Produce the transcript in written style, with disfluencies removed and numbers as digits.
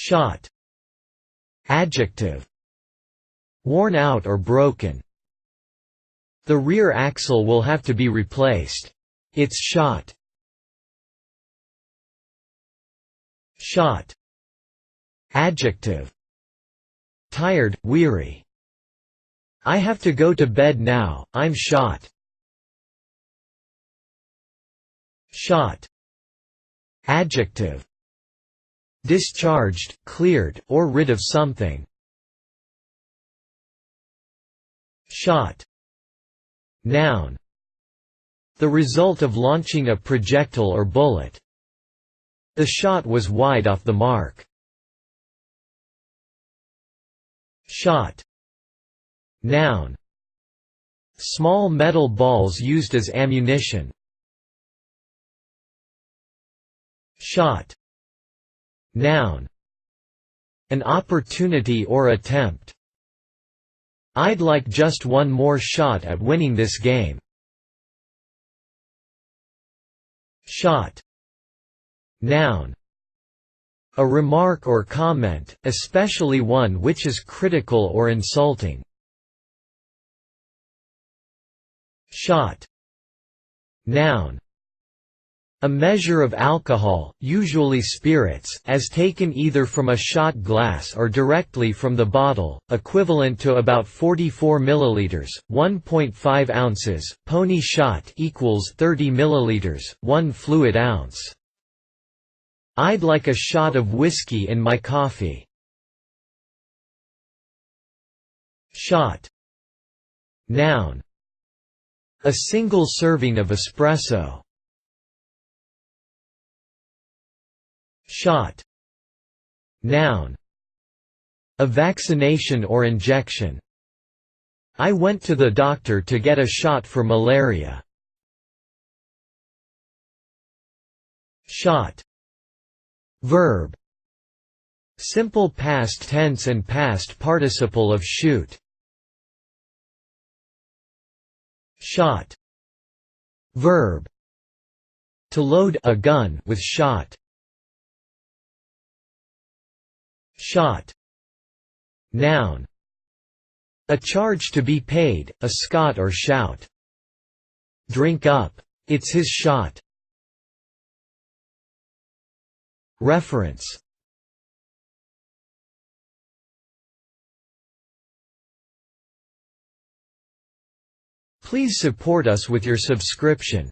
Shot. Adjective. Worn out or broken. The rear axle will have to be replaced. It's shot. Shot. Adjective. Tired, weary. I have to go to bed now, I'm shot. Shot. Adjective. Discharged, cleared, or rid of something. Shot. Noun. The result of launching a projectile or bullet. The shot was wide off the mark. Shot. Noun. Small metal balls used as ammunition. Shot. Noun. An opportunity or attempt. I'd like just one more shot at winning this game. Shot. Noun. A remark or comment, especially one which is critical or insulting. Shot. Noun. A measure of alcohol, usually spirits, as taken either from a shot glass or directly from the bottle, equivalent to about 44 milliliters, 1.5 ounces. Pony shot equals 30 milliliters, 1 fluid ounce. I'd like a shot of whiskey in my coffee. Shot. Noun. A single serving of espresso. Shot. Noun. A vaccination or injection. I went to the doctor to get a shot for malaria. Shot. Verb. Simple past tense and past participle of shoot. Shot. Verb. To load a gun with shot. Shot. Noun. A charge to be paid, a scot or shout. Drink up. It's his shot. Reference. Please support us with your subscription.